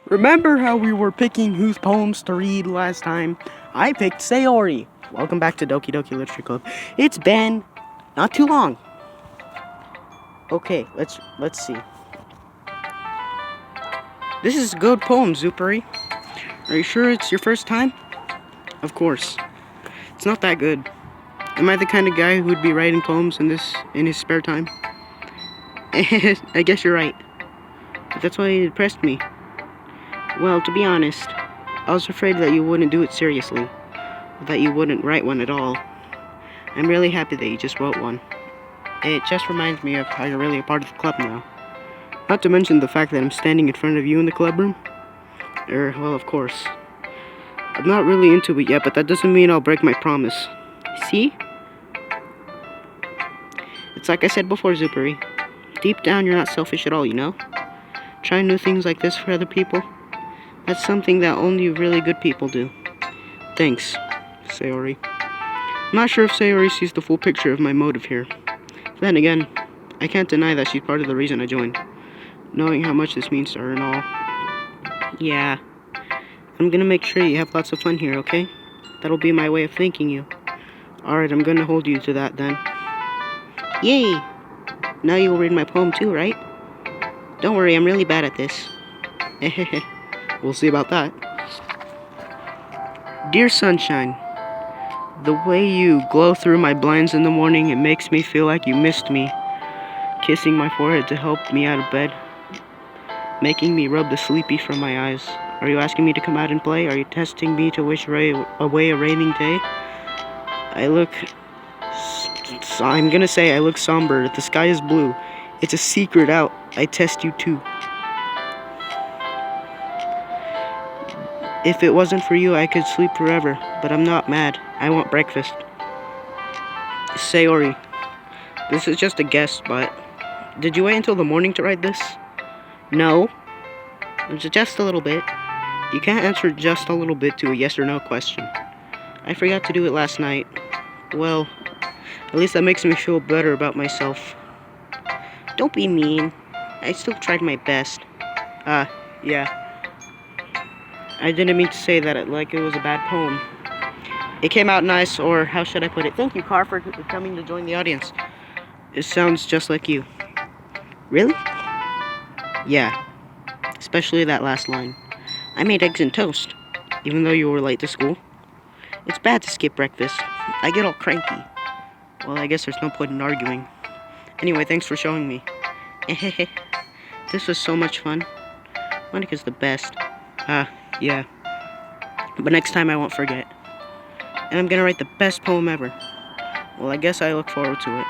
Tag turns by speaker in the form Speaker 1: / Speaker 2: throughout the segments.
Speaker 1: Remember how we were picking whose poems to read last time? I picked Sayori. Welcome back to Doki Doki Literature Club. It's been not too long. Okay, let's see. This is a good poem, Zupari. Are you sure it's your first time? Of course. It's not that good. Am I the kind of guy who would be writing poems in his spare time? I guess you're right. But that's why it impressed me. Well, to be honest, I was afraid that you wouldn't do it seriously, or that you wouldn't write one at all. I'm really happy that you just wrote one. It just reminds me of how you're really a part of the club now. Not to mention the fact that I'm standing in front of you in the club room. Well, of course. I'm not really into it yet, but that doesn't mean I'll break my promise. See? It's like I said before, Zupari. Deep down, you're not selfish at all, you know? Trying new things like this for other people, that's something that only really good people do. Thanks, Sayori. I'm not sure if Sayori sees the full picture of my motive here. Then again, I can't deny that she's part of the reason I joined, knowing how much this means to her and all. Yeah, I'm gonna make sure you have lots of fun here, okay? That'll be my way of thanking you. Alright, I'm gonna hold you to that then. Yay! Now you'll read my poem too, right? Don't worry, I'm really bad at this. We'll see about that. Dear sunshine, the way you glow through my blinds in the morning, it makes me feel like you missed me. Kissing my forehead to help me out of bed. Making me rub the sleepy from my eyes. Are you asking me to come out and play? Are you testing me to wish away a raining day? I'm gonna say I look somber. The sky is blue. It's a secret out. I test you too. If it wasn't for you, I could sleep forever. But I'm not mad. I want breakfast. Sayori, this is just a guess, but did you wait until the morning to write this? No. Just a little bit. You can't answer just a little bit to a yes or no question. I forgot to do it last night. Well, at least that makes me feel better about myself. Don't be mean. I still tried my best. Yeah. I didn't mean to say that like it was a bad poem. It came out nice, or how should I put it? Thank you, Car, for coming to join the audience. It sounds just like you. Really? Yeah. Especially that last line. I made eggs and toast, even though you were late to school. It's bad to skip breakfast. I get all cranky. Well, I guess there's no point in arguing. Anyway, thanks for showing me. This was so much fun. Monica's the best. Yeah. But next time I won't forget. And I'm gonna write the best poem ever. Well, I guess I look forward to it.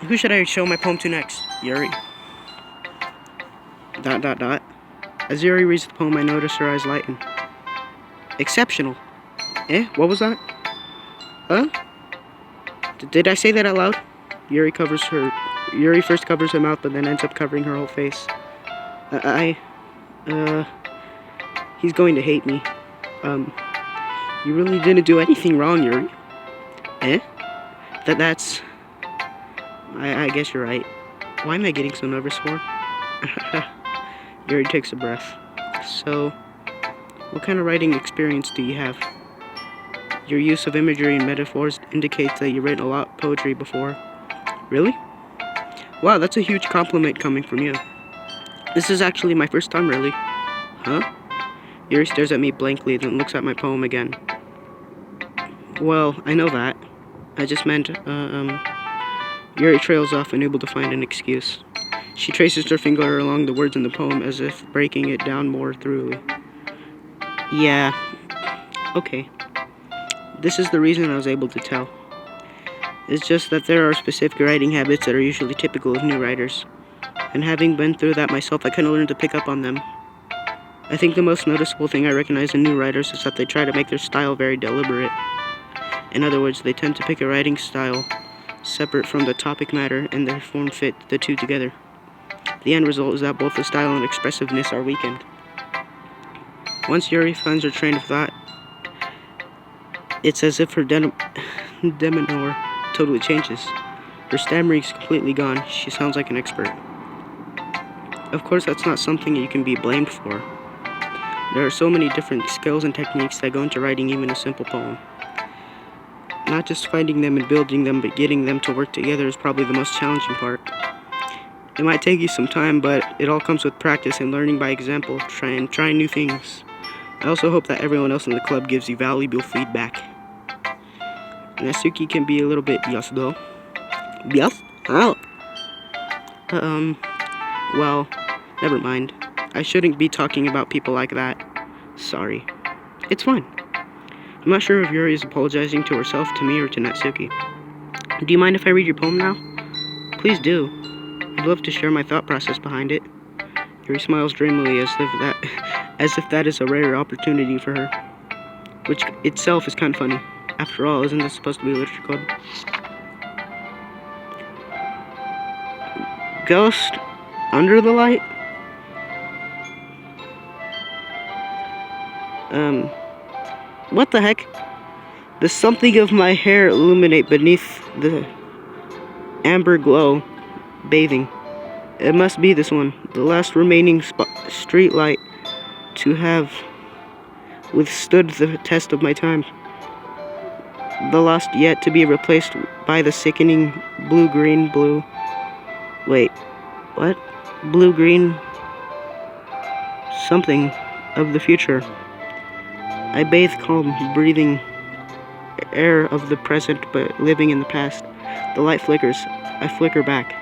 Speaker 1: Who should I show my poem to next? Yuri. ... As Yuri reads the poem, I notice her eyes lighten. Exceptional. What was that? Huh? Did I say that out loud? Yuri first covers her mouth, but then ends up covering her whole face. He's going to hate me. You really didn't do anything wrong, Yuri. That's... I guess you're right. Why am I getting so nervous for? Yuri takes a breath. So, what kind of writing experience do you have? Your use of imagery and metaphors indicates that you've written a lot of poetry before. Really? Wow, that's a huge compliment coming from you. This is actually my first time, really. Huh? Yuri stares at me blankly, then looks at my poem again. Well, I know that. I just meant, Yuri trails off, unable to find an excuse. She traces her finger along the words in the poem as if breaking it down more thoroughly. Yeah. Okay. This is the reason I was able to tell. It's just that there are specific writing habits that are usually typical of new writers. And having been through that myself, I kind of learned to pick up on them. I think the most noticeable thing I recognize in new writers is that they try to make their style very deliberate. In other words, they tend to pick a writing style separate from the topic matter and their form fit the two together. The end result is that both the style and expressiveness are weakened. Once Yuri finds her train of thought, it's as if her demeanor totally changes. Her stammering is completely gone. She sounds like an expert. Of course, that's not something you can be blamed for. There are so many different skills and techniques that go into writing even a simple poem. Not just finding them and building them, but getting them to work together is probably the most challenging part. It might take you some time, but it all comes with practice and learning by example, trying new things. I also hope that everyone else in the club gives you valuable feedback. Natsuki can be a little bit biased though. Biased? How? Well, never mind. I shouldn't be talking about people like that. Sorry. It's fine. I'm not sure if Yuri is apologizing to herself, to me, or to Natsuki. Do you mind if I read your poem now? Please do. I'd love to share my thought process behind it. Yuri smiles dreamily as if that is a rare opportunity for her. Which itself is kind of funny. After all, isn't this supposed to be a literature club? Ghost under the light? What the heck? The something of my hair illuminate beneath the amber glow, bathing. It must be this one, the last remaining street light to have withstood the test of my time. The last yet to be replaced by the sickening blue-green. Wait, what? Blue-green something of the future. I bathe calm, breathing air of the present, but living in the past. The light flickers. I flicker back. ...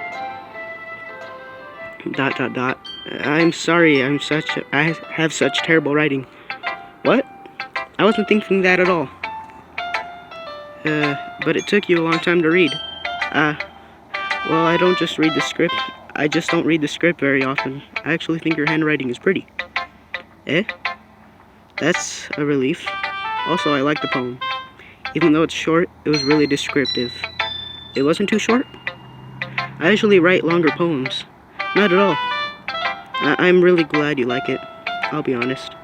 Speaker 1: I'm sorry, I have such terrible writing. What? I wasn't thinking that at all. But it took you a long time to read. Well, I don't just read the script. I just don't read the script very often. I actually think your handwriting is pretty. Eh? That's a relief. Also, I like the poem. Even though it's short, it was really descriptive. It wasn't too short? I usually write longer poems. Not at all. I'm really glad you like it. I'll be honest.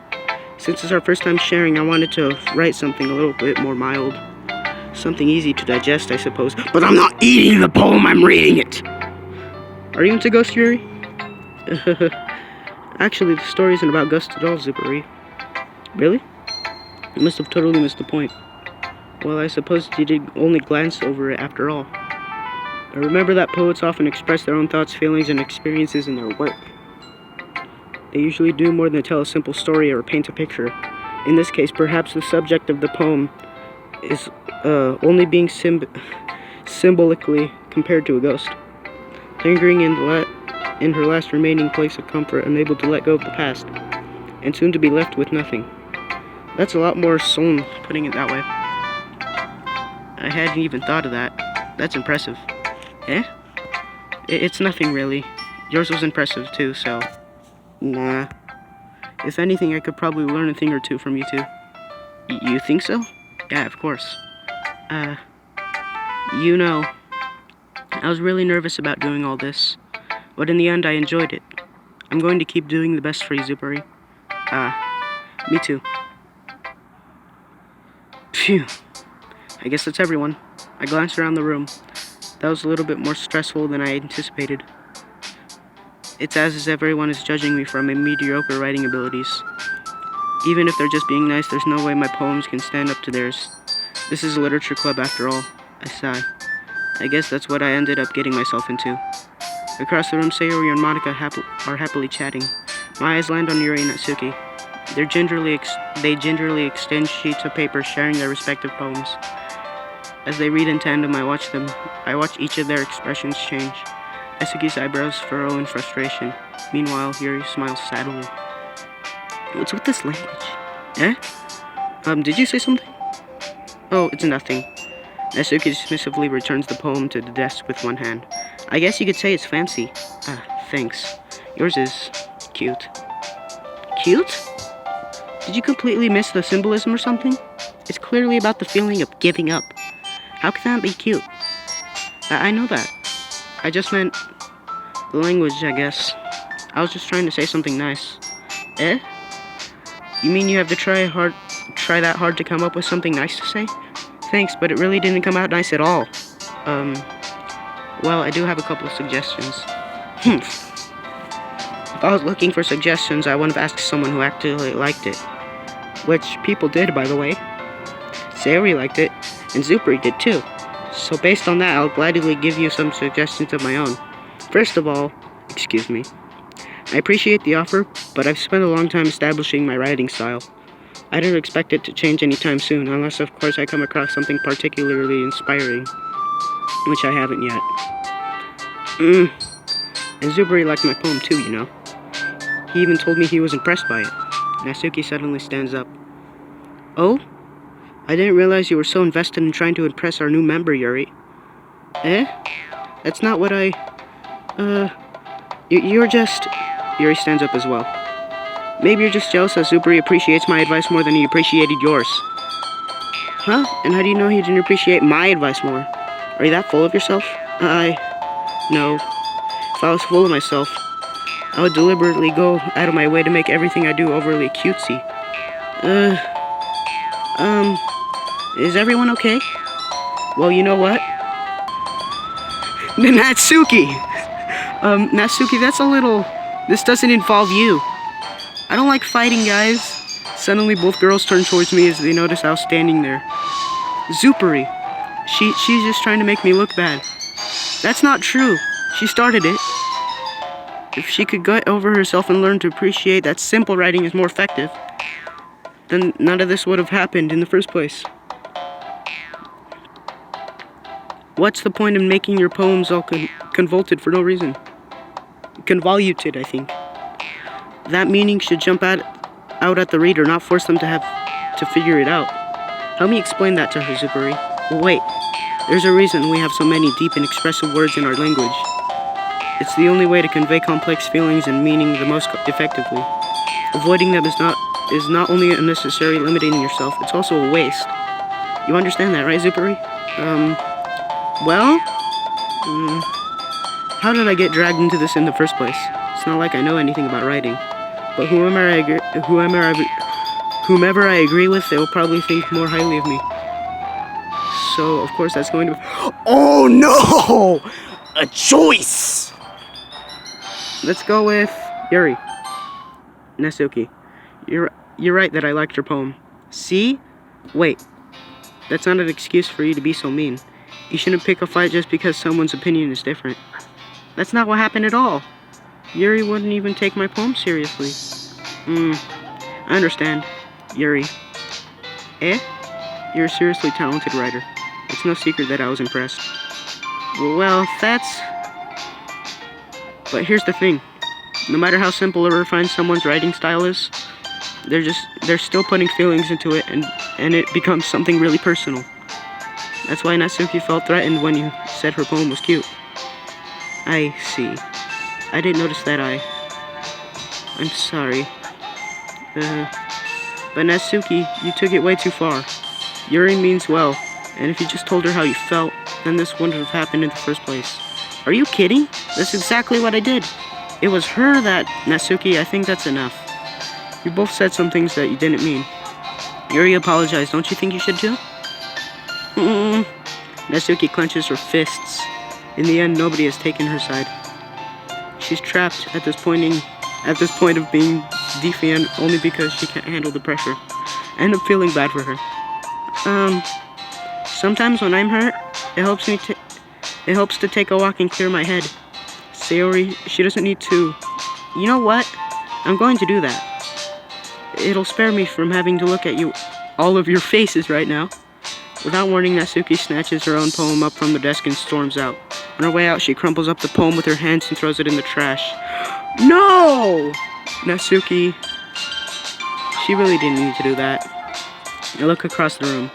Speaker 1: Since it's our first time sharing, I wanted to write something a little bit more mild. Something easy to digest, I suppose. But I'm not eating the poem, I'm reading it! Are you into Ghost, Yuri? Actually, the story isn't about ghosts at all, Zippery. Really? You must have totally missed the point. Well, I suppose you did only glance over it after all. I remember that poets often express their own thoughts, feelings, and experiences in their work. They usually do more than tell a simple story or paint a picture. In this case, perhaps the subject of the poem is only being symbolically compared to a ghost. Lingering in her last remaining place of comfort, unable to let go of the past, and soon to be left with nothing. That's a lot more solemn, putting it that way. I hadn't even thought of that. That's impressive. Eh? It's nothing really. Yours was impressive too, so... Nah. If anything, I could probably learn a thing or two from you two. You think so? Yeah, of course. You know, I was really nervous about doing all this, but in the end I enjoyed it. I'm going to keep doing the best for you, Zupari. Me too. Phew. I guess that's everyone. I glanced around the room. That was a little bit more stressful than I anticipated. It's as if everyone is judging me for my mediocre writing abilities. Even if they're just being nice, there's no way my poems can stand up to theirs. This is a literature club after all. I sigh. I guess that's what I ended up getting myself into. Across the room, Sayori and Monica are happily chatting. My eyes land on Yuri and Natsuki. They gingerly exchange sheets of paper, sharing their respective poems. As they read in tandem, I watch each of their expressions change. Natsuki's eyebrows furrow in frustration. Meanwhile, Yuri smiles sadly. What's with this language? Eh? Did you say something? Oh, it's nothing. Natsuki dismissively returns the poem to the desk with one hand. I guess you could say it's fancy. Thanks. Yours is cute. Cute? Did you completely miss the symbolism or something? It's clearly about the feeling of giving up. How can that be cute? I know that. I just meant the language, I guess. I was just trying to say something nice. Eh? You mean you have to try that hard to come up with something nice to say? Thanks, but it really didn't come out nice at all. Well, I do have a couple of suggestions. If I was looking for suggestions, I would have asked someone who actually liked it. Which people did, by the way. Sayori liked it, and Zupri did too. So based on that, I'll gladly give you some suggestions of my own. First of all, excuse me. I appreciate the offer, but I've spent a long time establishing my writing style. I don't expect it to change anytime soon, unless of course I come across something particularly inspiring, which I haven't yet. And Zuberi liked my poem too, you know. He even told me he was impressed by it. Natsuki suddenly stands up. Oh? I didn't realize you were so invested in trying to impress our new member, Yuri. Eh? That's not what I... You're just... Yuri stands up as well. Maybe you're just jealous that Zuberi appreciates my advice more than he appreciated yours. Huh? And how do you know he didn't appreciate my advice more? Are you that full of yourself? No. If I was full of myself, I would deliberately go out of my way to make everything I do overly cutesy. Is everyone okay? Well, you know what? Natsuki! Natsuki, that's a little... This doesn't involve you. I don't like fighting, guys. Suddenly, both girls turn towards me as they notice I was standing there. Zuperi. She's just trying to make me look bad. That's not true. She started it. If she could get over herself and learn to appreciate that simple writing is more effective, then none of this would have happened in the first place. What's the point in making your poems all convoluted for no reason? Convoluted, I think. That meaning should jump out at the reader, not force them to have to figure it out. Help me explain that to her, Zuperi. Well, wait. There's a reason we have so many deep and expressive words in our language. It's the only way to convey complex feelings and meaning the most effectively. Avoiding them is not only unnecessary limiting yourself, it's also a waste. You understand that, right, Zuperi? Well? How did I get dragged into this in the first place? It's not like I know anything about writing. But whomever I agree with, they will probably think more highly of me. So, of course, that's going to be... Oh, no! A choice! Let's go with Yuri. Natsuki. You're right that I liked your poem. See? Wait. That's not an excuse for you to be so mean. You shouldn't pick a fight just because someone's opinion is different. That's not what happened at all. Yuri wouldn't even take my poem seriously. I understand. Yuri. Eh? You're a seriously talented writer. It's no secret that I was impressed. Well, that's... But here's the thing. No matter how simple or refined someone's writing style is, they're still putting feelings into it, and it becomes something really personal. That's why Natsuki felt threatened when you said her poem was cute. I see. I didn't notice that I'm sorry. But Natsuki, you took it way too far. Yuri means well, and if you just told her how you felt, then this wouldn't have happened in the first place. Are you kidding? That's exactly what I did. It was her that... Natsuki, I think that's enough. You both said some things that you didn't mean. Yuri apologized. Don't you think you should too? Natsuki clenches her fists. In the end, nobody has taken her side. She's trapped at this point of being defiant only because she can't handle the pressure. I end up feeling bad for her. Sometimes when I'm hurt, it helps to take a walk and clear my head. Sayori, she doesn't need to... You know what? I'm going to do that. It'll spare me from having to look at all of your faces right now. Without warning, Natsuki snatches her own poem up from the desk and storms out. On her way out, she crumples up the poem with her hands and throws it in the trash. No! Natsuki... She really didn't need to do that. I look across the room.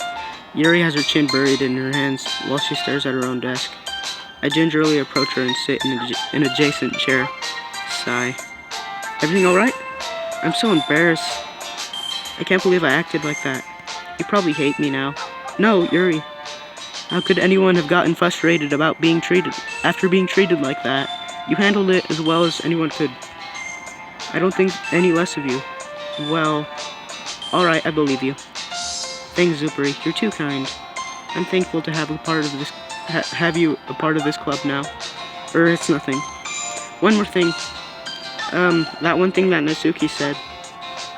Speaker 1: Yuri has her chin buried in her hands while she stares at her own desk. I gingerly approach her and sit in an adjacent chair. Sigh. Everything alright? I'm so embarrassed. I can't believe I acted like that. You probably hate me now. No, Yuri. How could anyone have gotten frustrated about being treated like that? You handled it as well as anyone could. I don't think any less of you. Well, alright, I believe you. Thanks, Zuperi. You're too kind. I'm thankful to have you a part of this club now. It's nothing. One more thing. That one thing that Natsuki said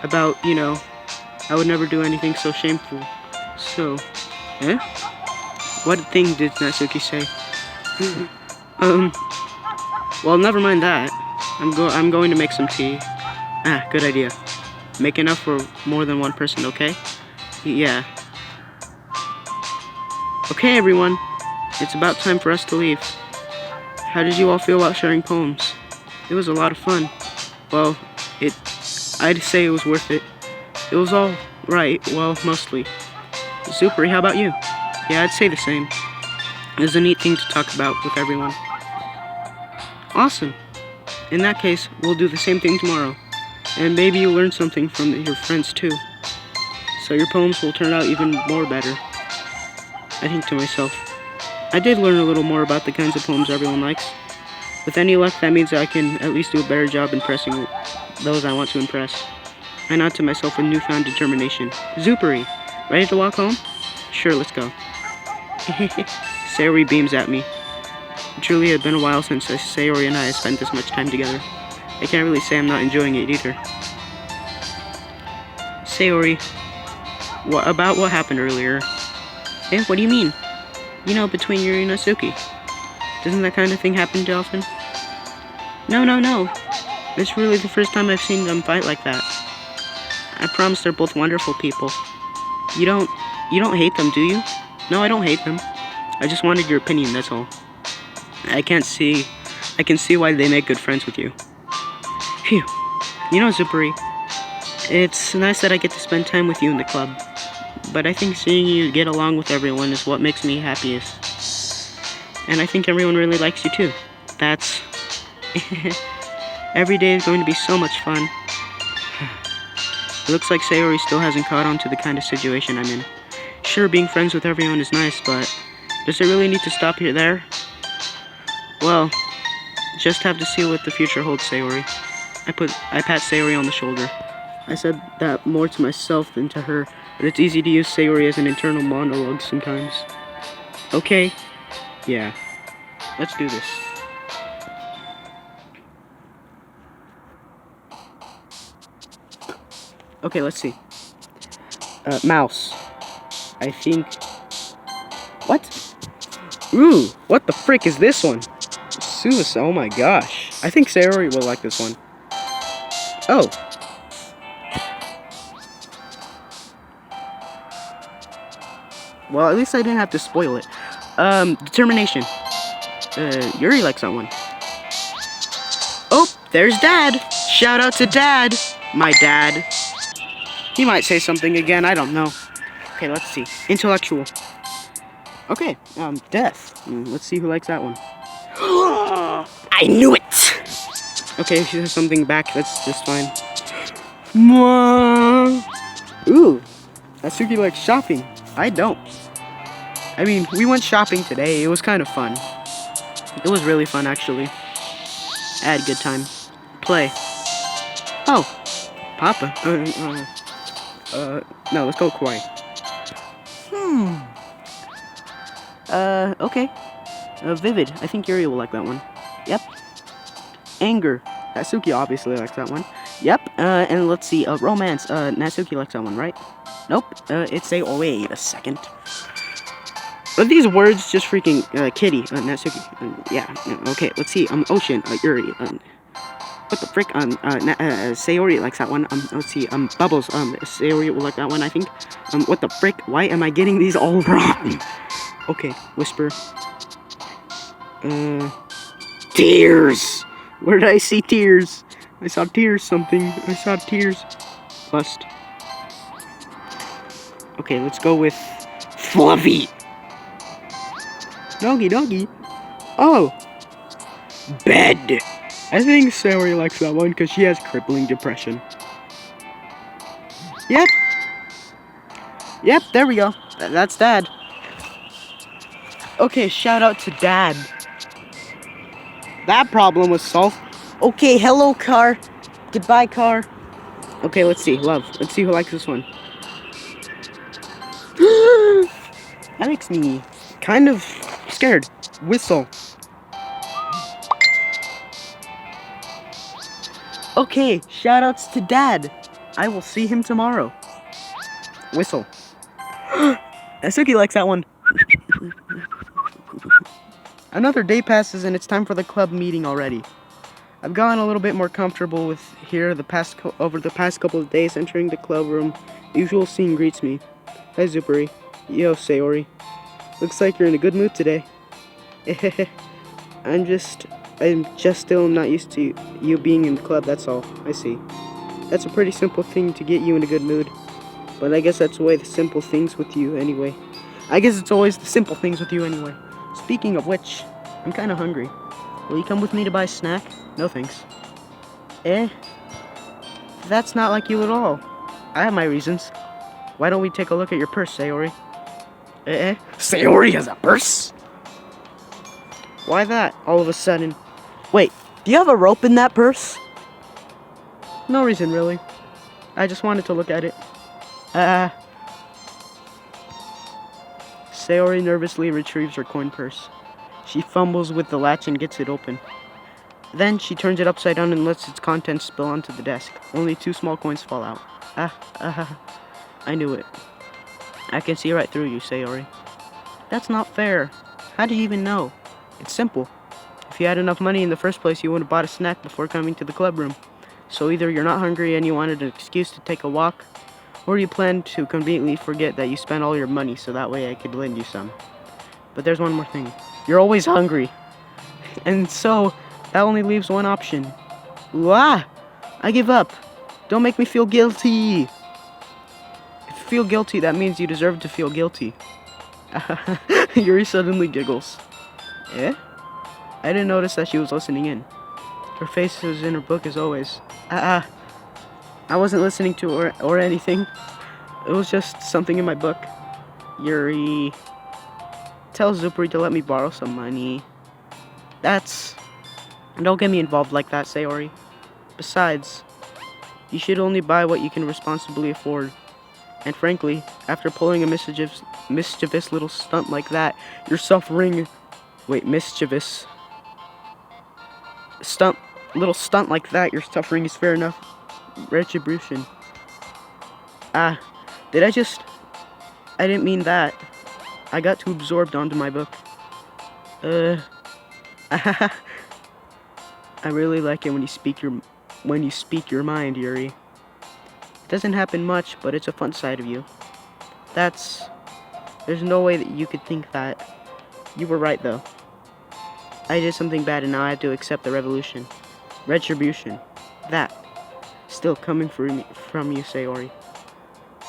Speaker 1: about, you know, I would never do anything so shameful. So, eh? What thing did Natsuki say? Well, never mind that. I'm going to make some tea. Ah, good idea. Make enough for more than one person, okay? Yeah. Okay, everyone. It's about time for us to leave. How did you all feel about sharing poems? It was a lot of fun. Well, I'd say it was worth it. It was all right, well, mostly. Zupri, how about you? Yeah, I'd say the same. It was a neat thing to talk about with everyone. Awesome. In that case, we'll do the same thing tomorrow. And maybe you'll learn something from your friends too. So your poems will turn out even more better. I think to myself, I did learn a little more about the kinds of poems everyone likes. With any luck, that means I can at least do a better job impressing those I want to impress. I nod to myself with newfound determination. Zupri, ready to walk home? Sure, let's go. Sayori beams at me. It truly had been a while since Sayori and I had spent this much time together. I can't really say I'm not enjoying it either. Sayori, about what happened earlier? Eh, what do you mean? You know, between Yuri and Natsuki. Doesn't that kind of thing happen too often? No. It's really the first time I've seen them fight like that. I promise they're both wonderful people. You don't hate them, do you? No, I don't hate them. I just wanted your opinion, that's all. I can see why they make good friends with you. Phew. You know, Zupri, it's nice that I get to spend time with you in the club. But I think seeing you get along with everyone is what makes me happiest. And I think everyone really likes you too. That's... Every day is going to be so much fun. It looks like Sayori still hasn't caught on to the kind of situation I'm in. Sure, being friends with everyone is nice, but does it really need to stop here there? Well, just have to see what the future holds, Sayori. I pat Sayori on the shoulder. I said that more to myself than to her, but it's easy to use Sayori as an internal monologue sometimes. Okay. Yeah. Let's do this. Okay, let's see. Mouse. I think... What? Ooh, what the frick is this one? Suicide, oh my gosh. I think Sayori will like this one. Oh. Well, at least I didn't have to spoil it. Determination. Yuri likes that one. Oh, there's Dad. Shout out to Dad. My dad. He might say something again, I don't know. Okay, let's see. Intellectual. Okay, death. Let's see who likes that one. I knew it! Okay, if she says something back, that's just fine. Ooh, Natsuki likes shopping. I don't. I mean, we went shopping today. It was kind of fun. It was really fun, actually. I had a good time. Play. Oh, Papa. No, let's go Kawaii. Okay. Vivid. I think Yuri will like that one. Yep. Anger. Natsuki obviously likes that one. Yep. And let's see. Romance. Natsuki likes that one, right? Nope. Oh, wait a second. Are these words just freaking, kitty? Natsuki. Yeah. Okay, let's see. Ocean. Yuri. What the frick? Sayori likes that one. Let's see. Bubbles. Sayori will like that one, I think. What the frick? Why am I getting these all wrong? Okay, whisper. Tears! Where did I see tears? I saw tears something. I saw tears. Bust. Okay, let's go with fluffy. Doggy. Oh! Bed! I think Sayori likes that one because she has crippling depression. Yep, there we go. That's Dad. Okay, shout out to Dad. That problem was solved. Okay, hello, car. Goodbye, car. Okay, let's see. Love. Let's see who likes this one. That makes me kind of scared. Whistle. Okay, shoutouts to Dad. I will see him tomorrow. Whistle. Suki likes that one. Another day passes and it's time for the club meeting already. I've gotten a little bit more comfortable with here over the past couple of days. Entering the club room, the usual scene greets me. Hi, Zupuri. Yo, Sayori. Looks like you're in a good mood today. I'm just still not used to you being in the club, that's all. I see. That's a pretty simple thing to get you in a good mood. But I guess that's the way the simple things with you anyway. I guess it's always the simple things with you anyway. Speaking of which, I'm kinda hungry. Will you come with me to buy a snack? No thanks. That's not like you at all. I have my reasons. Why don't we take a look at your purse, Sayori? Sayori has a purse? Why that, all of a sudden? Wait, do you have a rope in that purse? No reason, really. I just wanted to look at it. Sayori nervously retrieves her coin purse. She fumbles with the latch and gets it open. Then she turns it upside down and lets its contents spill onto the desk. Only 2 small coins fall out. I knew it. I can see right through you, Sayori. That's not fair. How do you even know? It's simple. If you had enough money in the first place, you would have bought a snack before coming to the club room. So either you're not hungry and you wanted an excuse to take a walk, or you planned to conveniently forget that you spent all your money so that way I could lend you some. But there's one more thing. You're always hungry. And so, that only leaves one option. I give up. Don't make me feel guilty. If you feel guilty, that means you deserve to feel guilty. Yuri suddenly giggles. I didn't notice that she was listening in. Her face was in her book as always. I wasn't listening to her or anything. It was just something in my book. Yuri, tell Zupuri to let me borrow some money. Don't get me involved like that, Sayori. Besides, you should only buy what you can responsibly afford. And frankly, after pulling a mischievous little stunt like that, you're suffering... Wait, mischievous... Little stunt like that, your suffering is fair enough. Retribution. Did I didn't mean that. I got too absorbed onto my book. I really like it when you speak your mind, Yuri. It doesn't happen much, but it's a fun side of you. There's no way that you could think that. You were right, though. I did something bad and now I have to accept the retribution. That. Still coming from you, Sayori.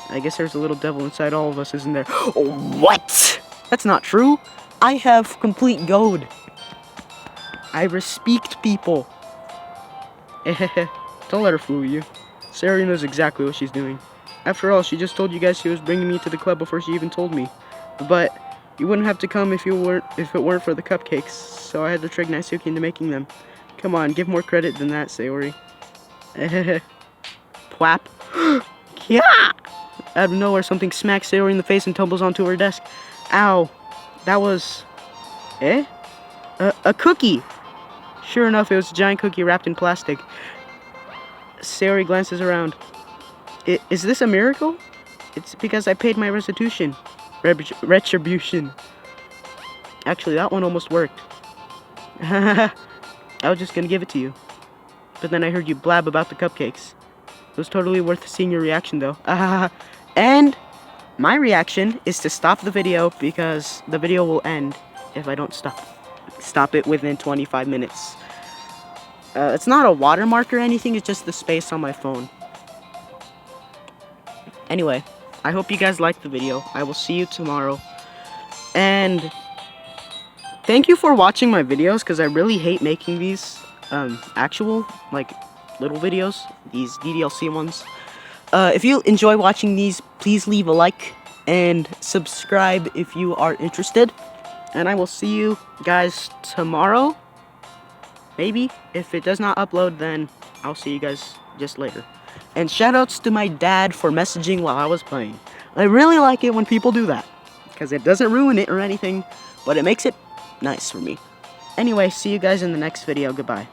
Speaker 1: I guess there's a little devil inside all of us, isn't there? What? That's not true. I have complete goad. I respect people. Don't let her fool you. Sayori knows exactly what she's doing. After all, she just told you guys she was bringing me to the club before she even told me. But you wouldn't have to come if it weren't for the cupcakes, so I had to trick Naisuke into making them. Come on, give more credit than that, Sayori. Pwap. Yeah! Out of nowhere, something smacks Sayori in the face and tumbles onto her desk. Ow. That was... A cookie! Sure enough, it was a giant cookie wrapped in plastic. Sayori glances around. Is this a miracle? It's because I paid my restitution. Retribution. Actually, that one almost worked. I was just gonna give it to you. But then I heard you blab about the cupcakes. It was totally worth seeing your reaction, though. And my reaction is to stop the video because the video will end if I don't stop it within 25 minutes. It's not a watermark or anything, it's just the space on my phone. Anyway, I hope you guys liked the video. I will see you tomorrow. And thank you for watching my videos, because I really hate making these actual, like, little videos. These DDLC ones. If you enjoy watching these, please leave a like and subscribe if you are interested. And I will see you guys tomorrow. Maybe. If it does not upload, then I'll see you guys just later. And shoutouts to my dad for messaging while I was playing. I really like it when people do that, because it doesn't ruin it or anything, but it makes it nice for me. Anyway, see you guys in the next video. Goodbye.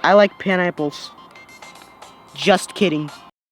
Speaker 1: I like pineapples. Just kidding.